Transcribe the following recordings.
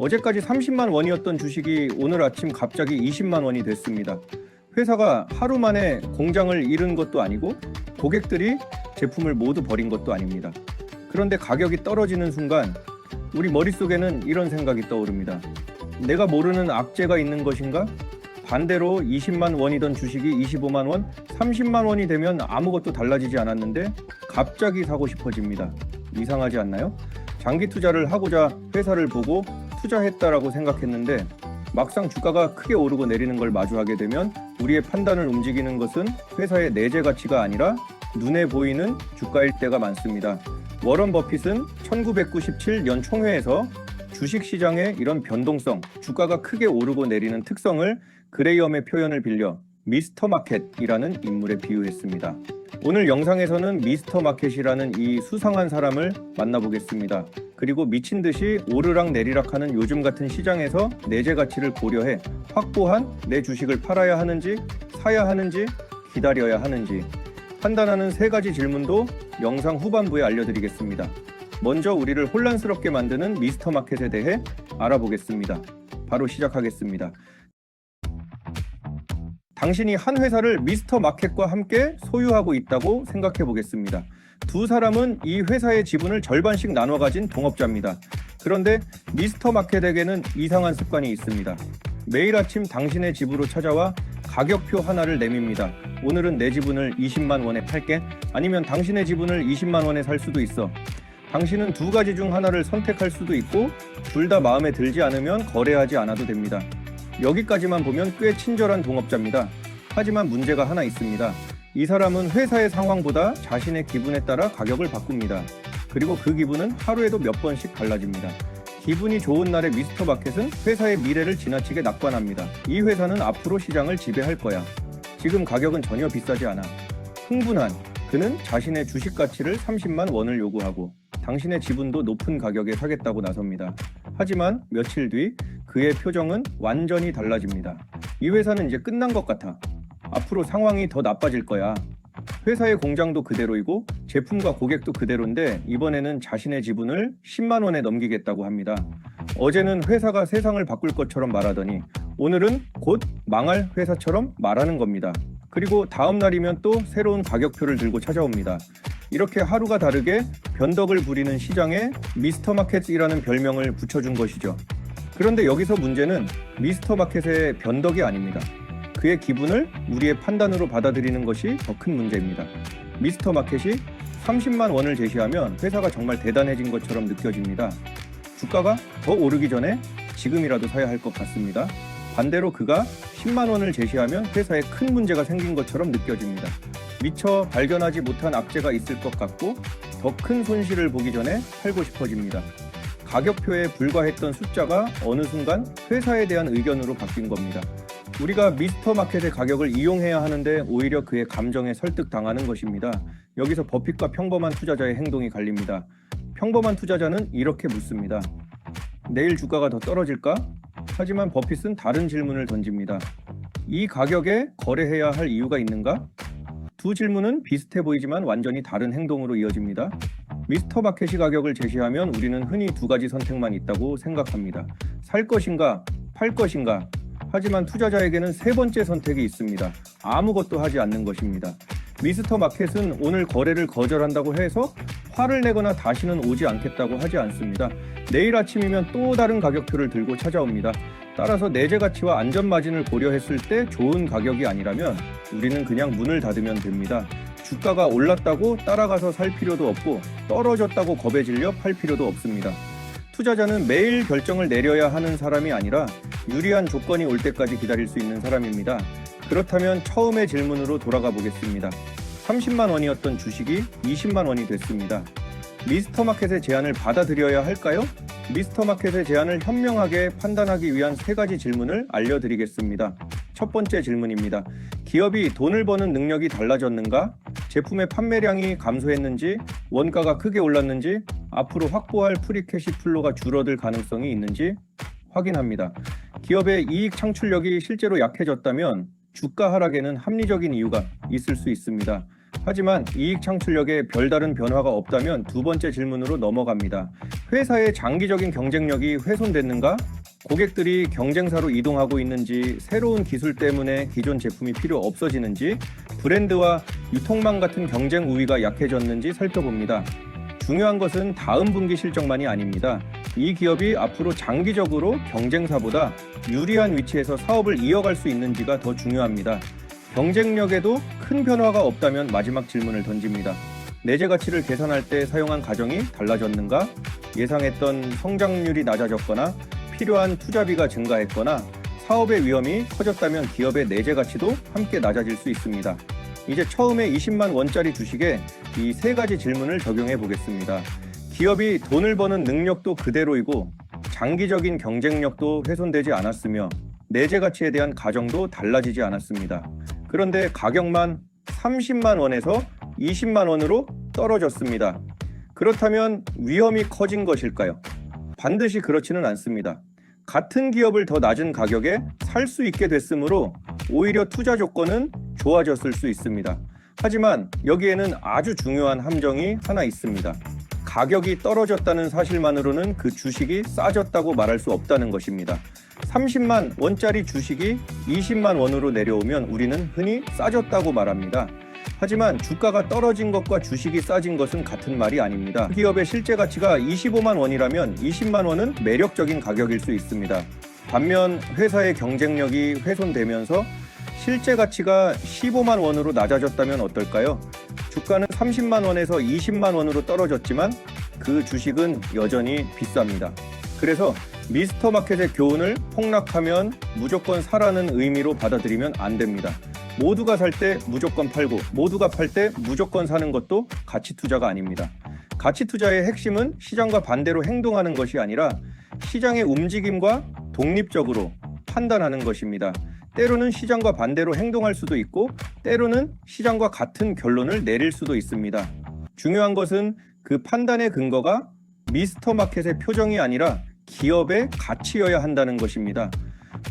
어제까지 30만 원이었던 주식이 오늘 아침 갑자기 20만 원이 됐습니다. 회사가 하루 만에 공장을 잃은 것도 아니고 고객들이 제품을 모두 버린 것도 아닙니다. 그런데 가격이 떨어지는 순간 우리 머릿속에는 이런 생각이 떠오릅니다. 내가 모르는 악재가 있는 것인가? 반대로 20만 원이던 주식이 25만 원, 30만 원이 되면 아무것도 달라지지 않았는데 갑자기 사고 싶어집니다. 이상하지 않나요? 장기 투자를 하고자 회사를 보고 투자했다라고 생각했는데 막상 주가가 크게 오르고 내리는 걸 마주하게 되면 우리의 판단을 움직이는 것은 회사의 내재 가치가 아니라 눈에 보이는 주가일 때가 많습니다. 워런 버핏은 1997년 총회에서 주식시장의 이런 변동성, 주가가 크게 오르고 내리는 특성을 그레이엄의 표현을 빌려 미스터 마켓이라는 인물에 비유했습니다. 오늘 영상에서는 미스터 마켓이라는 이 수상한 사람을 만나보겠습니다. 그리고 미친 듯이 오르락 내리락하는 요즘 같은 시장에서 내재 가치를 고려해 확보한 내 주식을 팔아야 하는지, 사야 하는지, 기다려야 하는지 판단하는 3가지 질문도 영상 후반부에 알려드리겠습니다. 먼저 우리를 혼란스럽게 만드는 미스터 마켓에 대해 알아보겠습니다. 바로 시작하겠습니다. 당신이 한 회사를 미스터 마켓과 함께 소유하고 있다고 생각해 보겠습니다. 두 사람은 이 회사의 지분을 절반씩 나눠 가진 동업자입니다. 그런데 미스터 마켓에게는 이상한 습관이 있습니다. 매일 아침 당신의 집으로 찾아와 가격표 하나를 내밉니다. 오늘은 내 지분을 20만 원에 팔게. 아니면 당신의 지분을 20만 원에 살 수도 있어. 당신은 2가지 중 하나를 선택할 수도 있고 둘 다 마음에 들지 않으면 거래하지 않아도 됩니다. 여기까지만 보면 꽤 친절한 동업자입니다. 하지만 문제가 하나 있습니다. 이 사람은 회사의 상황보다 자신의 기분에 따라 가격을 바꿉니다. 그리고 그 기분은 하루에도 몇 번씩 달라집니다. 기분이 좋은 날의 미스터 마켓은 회사의 미래를 지나치게 낙관합니다. 이 회사는 앞으로 시장을 지배할 거야. 지금 가격은 전혀 비싸지 않아. 흥분한 그는 자신의 주식 가치를 30만 원을 요구하고 당신의 지분도 높은 가격에 사겠다고 나섭니다. 하지만 며칠 뒤 그의 표정은 완전히 달라집니다. 이 회사는 이제 끝난 것 같아. 앞으로 상황이 더 나빠질 거야. 회사의 공장도 그대로이고 제품과 고객도 그대로인데 이번에는 자신의 지분을 10만 원에 넘기겠다고 합니다. 어제는 회사가 세상을 바꿀 것처럼 말하더니 오늘은 곧 망할 회사처럼 말하는 겁니다. 그리고 다음 날이면 또 새로운 가격표를 들고 찾아옵니다. 이렇게 하루가 다르게 변덕을 부리는 시장에 미스터 마켓이라는 별명을 붙여준 것이죠. 그런데 여기서 문제는 미스터 마켓의 변덕이 아닙니다. 그의 기분을 우리의 판단으로 받아들이는 것이 더 큰 문제입니다. 미스터 마켓이 30만 원을 제시하면 회사가 정말 대단해진 것처럼 느껴집니다. 주가가 더 오르기 전에 지금이라도 사야 할 것 같습니다. 반대로 그가 10만 원을 제시하면 회사에 큰 문제가 생긴 것처럼 느껴집니다. 미처 발견하지 못한 악재가 있을 것 같고 더 큰 손실을 보기 전에 팔고 싶어집니다. 가격표에 불과했던 숫자가 어느 순간 회사에 대한 의견으로 바뀐 겁니다. 우리가 미스터 마켓의 가격을 이용해야 하는데 오히려 그의 감정에 설득당하는 것입니다. 여기서 버핏과 평범한 투자자의 행동이 갈립니다. 평범한 투자자는 이렇게 묻습니다. 내일 주가가 더 떨어질까? 하지만 버핏은 다른 질문을 던집니다. 이 가격에 거래해야 할 이유가 있는가? 두 질문은 비슷해 보이지만 완전히 다른 행동으로 이어집니다. 미스터 마켓이 가격을 제시하면 우리는 흔히 2가지 선택만 있다고 생각합니다. 살 것인가, 팔 것인가. 하지만 투자자에게는 3번째 선택이 있습니다. 아무것도 하지 않는 것입니다. 미스터 마켓은 오늘 거래를 거절한다고 해서 화를 내거나 다시는 오지 않겠다고 하지 않습니다. 내일 아침이면 또 다른 가격표를 들고 찾아옵니다. 따라서 내재 가치와 안전 마진을 고려했을 때 좋은 가격이 아니라면 우리는 그냥 문을 닫으면 됩니다. 주가가 올랐다고 따라가서 살 필요도 없고 떨어졌다고 겁에 질려 팔 필요도 없습니다. 투자자는 매일 결정을 내려야 하는 사람이 아니라 유리한 조건이 올 때까지 기다릴 수 있는 사람입니다. 그렇다면 처음의 질문으로 돌아가 보겠습니다. 30만 원이었던 주식이 20만 원이 됐습니다. 미스터 마켓의 제안을 받아들여야 할까요? 미스터 마켓의 제안을 현명하게 판단하기 위한 3가지 질문을 알려드리겠습니다. 첫 번째 질문입니다. 기업이 돈을 버는 능력이 달라졌는가? 제품의 판매량이 감소했는지, 원가가 크게 올랐는지, 앞으로 확보할 프리캐시 플로가 줄어들 가능성이 있는지 확인합니다. 기업의 이익 창출력이 실제로 약해졌다면 주가 하락에는 합리적인 이유가 있을 수 있습니다. 하지만 이익 창출력에 별다른 변화가 없다면 2번째 질문으로 넘어갑니다. 회사의 장기적인 경쟁력이 훼손됐는가? 고객들이 경쟁사로 이동하고 있는지, 새로운 기술 때문에 기존 제품이 필요 없어지는지, 브랜드와 유통망 같은 경쟁 우위가 약해졌는지 살펴봅니다. 중요한 것은 다음 분기 실적만이 아닙니다. 이 기업이 앞으로 장기적으로 경쟁사보다 유리한 위치에서 사업을 이어갈 수 있는지가 더 중요합니다. 경쟁력에도 큰 변화가 없다면 마지막 질문을 던집니다. 내재 가치를 계산할 때 사용한 가정이 달라졌는가? 예상했던 성장률이 낮아졌거나 필요한 투자비가 증가했거나 사업의 위험이 커졌다면 기업의 내재 가치도 함께 낮아질 수 있습니다. 이제 처음에 20만 원짜리 주식에 이 세 가지 질문을 적용해 보겠습니다. 기업이 돈을 버는 능력도 그대로이고 장기적인 경쟁력도 훼손되지 않았으며 내재 가치에 대한 가정도 달라지지 않았습니다. 그런데 가격만 30만 원에서 20만 원으로 떨어졌습니다. 그렇다면 위험이 커진 것일까요? 반드시 그렇지는 않습니다. 같은 기업을 더 낮은 가격에 살 수 있게 됐으므로 오히려 투자 조건은 좋아졌을 수 있습니다. 하지만 여기에는 아주 중요한 함정이 하나 있습니다. 가격이 떨어졌다는 사실만으로는 그 주식이 싸졌다고 말할 수 없다는 것입니다. 30만 원짜리 주식이 20만 원으로 내려오면 우리는 흔히 싸졌다고 말합니다. 하지만 주가가 떨어진 것과 주식이 싸진 것은 같은 말이 아닙니다. 기업의 실제 가치가 25만 원이라면 20만 원은 매력적인 가격일 수 있습니다. 반면 회사의 경쟁력이 훼손되면서 실제 가치가 15만 원으로 낮아졌다면 어떨까요? 주가는 30만 원에서 20만 원으로 떨어졌지만 그 주식은 여전히 비쌉니다. 그래서 미스터 마켓의 교훈을 폭락하면 무조건 사라는 의미로 받아들이면 안 됩니다. 모두가 살 때 무조건 팔고 모두가 팔 때 무조건 사는 것도 가치 투자가 아닙니다. 가치 투자의 핵심은 시장과 반대로 행동하는 것이 아니라 시장의 움직임과 독립적으로 판단하는 것입니다. 때로는 시장과 반대로 행동할 수도 있고 때로는 시장과 같은 결론을 내릴 수도 있습니다. 중요한 것은 그 판단의 근거가 미스터 마켓의 표정이 아니라 기업의 가치여야 한다는 것입니다.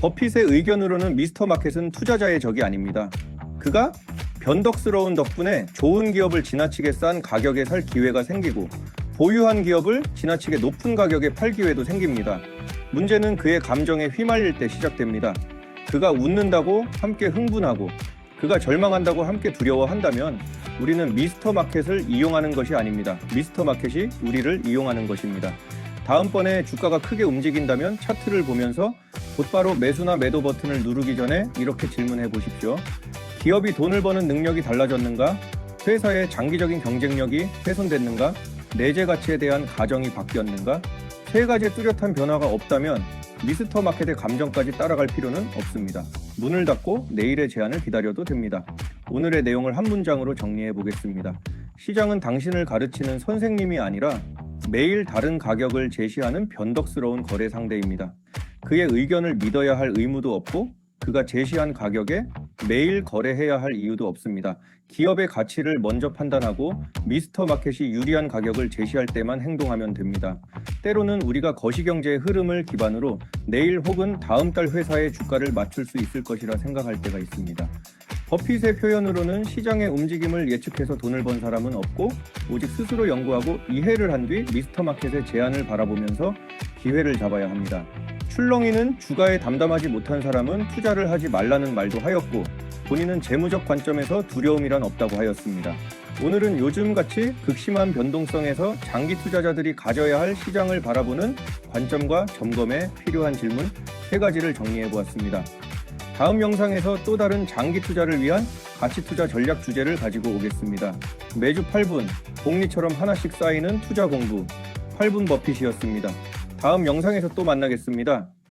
버핏의 의견으로는 미스터 마켓은 투자자의 적이 아닙니다. 그가 변덕스러운 덕분에 좋은 기업을 지나치게 싼 가격에 살 기회가 생기고 보유한 기업을 지나치게 높은 가격에 팔 기회도 생깁니다. 문제는 그의 감정에 휘말릴 때 시작됩니다. 그가 웃는다고 함께 흥분하고 그가 절망한다고 함께 두려워한다면 우리는 미스터 마켓을 이용하는 것이 아닙니다. 미스터 마켓이 우리를 이용하는 것입니다. 다음번에 주가가 크게 움직인다면 차트를 보면서 곧바로 매수나 매도 버튼을 누르기 전에 이렇게 질문해 보십시오. 기업이 돈을 버는 능력이 달라졌는가? 회사의 장기적인 경쟁력이 훼손됐는가? 내재 가치에 대한 가정이 바뀌었는가? 세 가지의 뚜렷한 변화가 없다면 미스터 마켓의 감정까지 따라갈 필요는 없습니다. 문을 닫고 내일의 제안을 기다려도 됩니다. 오늘의 내용을 한 문장으로 정리해 보겠습니다. 시장은 당신을 가르치는 선생님이 아니라 매일 다른 가격을 제시하는 변덕스러운 거래 상대입니다. 그의 의견을 믿어야 할 의무도 없고 그가 제시한 가격에 매일 거래해야 할 이유도 없습니다. 기업의 가치를 먼저 판단하고 미스터 마켓이 유리한 가격을 제시할 때만 행동하면 됩니다. 때로는 우리가 거시경제의 흐름을 기반으로 내일 혹은 다음 달 회사의 주가를 맞출 수 있을 것이라 생각할 때가 있습니다. 버핏의 표현으로는 시장의 움직임을 예측해서 돈을 번 사람은 없고 오직 스스로 연구하고 이해를 한 뒤 미스터 마켓의 제안을 바라보면서 기회를 잡아야 합니다. 출렁이는 주가에 담담하지 못한 사람은 투자를 하지 말라는 말도 하였고 본인은 재무적 관점에서 두려움이란 없다고 하였습니다. 오늘은 요즘같이 극심한 변동성에서 장기 투자자들이 가져야 할 시장을 바라보는 관점과 점검에 필요한 질문 3가지를 정리해 보았습니다. 다음 영상에서 또 다른 장기 투자를 위한 가치 투자 전략 주제를 가지고 오겠습니다. 매주 8분, 복리처럼 하나씩 쌓이는 투자 공부 8분 버핏이었습니다. 다음 영상에서 또 만나겠습니다.